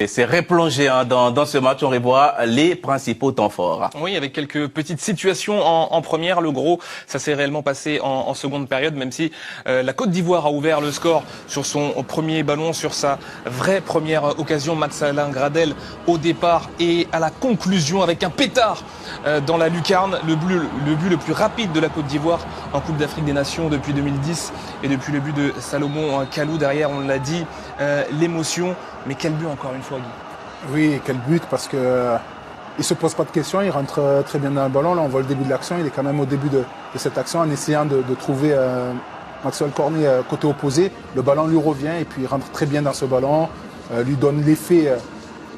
Et c'est replongé dans ce match, on revoit les principaux temps forts. Oui, avec quelques petites situations en première. Le gros, ça s'est réellement passé en seconde période, même si la Côte d'Ivoire a ouvert le score sur son premier ballon, sur sa vraie première occasion. Max-Alain Gradel au départ et à la conclusion avec un pétard dans la lucarne. Le but le plus rapide de la Côte d'Ivoire en Coupe d'Afrique des Nations depuis 2010 et depuis le but de Salomon Kalou. Derrière, on l'a dit, l'émotion. Mais quel but encore une fois, Guy? Oui, quel but, parce que il se pose pas de questions, il rentre très bien dans le ballon. Là, on voit le début de l'action, il est quand même au début de cette action en essayant de trouver Maxwell Cornet côté opposé. Le ballon lui revient et puis il rentre très bien dans ce ballon, lui donne l'effet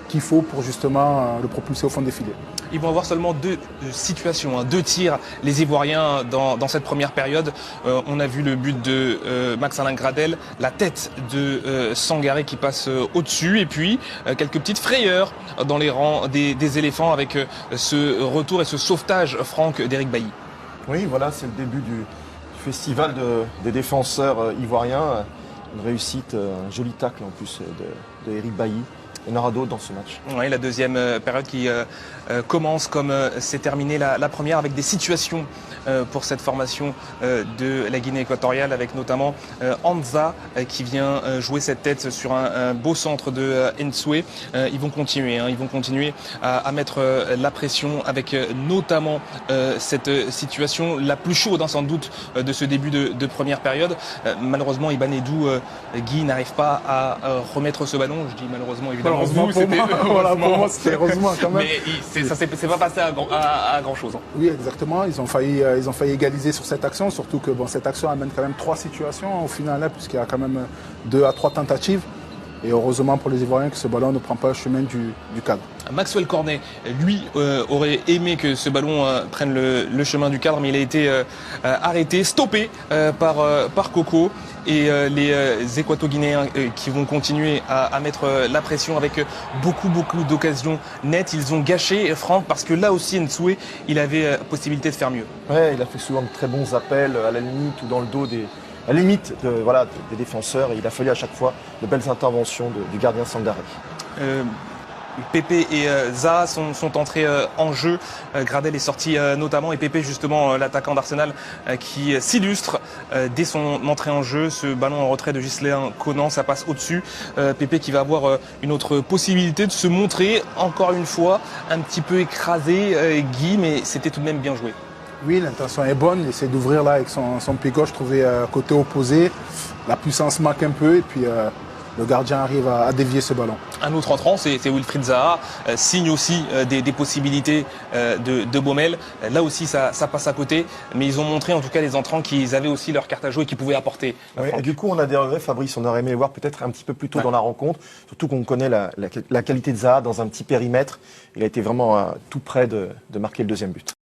qu'il faut pour justement le propulser au fond des filets. Ils vont avoir seulement deux situations, deux tirs, les Ivoiriens, dans cette première période. On a vu le but de Max-Alain Gradel, la tête de Sangaré qui passe au-dessus, et puis quelques petites frayeurs dans les rangs des éléphants avec ce retour et ce sauvetage franc d'Éric Bailly. Oui, voilà, c'est le début du festival des défenseurs ivoiriens. Une réussite, un joli tacle en plus de Éric Bailly. Il y en aura d'autres dans ce match. Oui, la deuxième période qui commence comme s'est terminée la première, avec des situations pour cette formation de la Guinée équatoriale, avec notamment Anza qui vient jouer cette tête sur un beau centre de Nsoué. Ils vont continuer à mettre la pression avec notamment cette situation la plus chaude sans doute de ce début de première période. Malheureusement, Ibanedou Guy n'arrive pas à remettre ce ballon. Je dis malheureusement, évidemment. Heureusement pour moi, c'était heureusement quand même. Mais ça s'est pas passé à grand chose. Oui, exactement. Ils ont failli égaliser sur cette action, surtout que cette action amène quand même 3 situations au final, puisqu'il y a quand même 2 à 3 tentatives. Et heureusement pour les Ivoiriens que ce ballon ne prend pas le chemin du cadre. Maxwell Cornet, lui, aurait aimé que ce ballon prenne le chemin du cadre, mais il a été arrêté, stoppé par Coco. Et les Équato-Guinéens qui vont continuer à mettre la pression avec beaucoup d'occasions nettes. Ils ont gâché Franck parce que là aussi Nsoué, il avait possibilité de faire mieux. Ouais, il a fait souvent de très bons appels à la limite ou dans le dos des défenseurs, et il a fallu à chaque fois de belles interventions du gardien Sangaré. Pépé et Zaha sont entrés en jeu. Gradel est sorti notamment, et Pépé justement l'attaquant d'Arsenal qui s'illustre dès son entrée en jeu. Ce ballon en retrait de Ghislain Conan, ça passe au-dessus. Pépé qui va avoir une autre possibilité de se montrer encore une fois un petit peu écrasé, Guy, mais c'était tout de même bien joué. Oui, l'intention est bonne, il essaie d'ouvrir là avec son pied gauche, trouver côté opposé. La puissance manque un peu et puis le gardien arrive à dévier ce ballon. Un autre entrant, c'est Wilfried Zaha, signe aussi des possibilités de Baumel. Là aussi, ça passe à côté, mais ils ont montré en tout cas les entrants qu'ils avaient aussi leur carte à jouer et qu'ils pouvaient apporter. Oui, et du coup, on a des regrets, Fabrice, on aurait aimé les voir peut-être un petit peu plus tôt dans la rencontre, surtout qu'on connaît la qualité de Zaha dans un petit périmètre. Il a été vraiment tout près de marquer le deuxième but.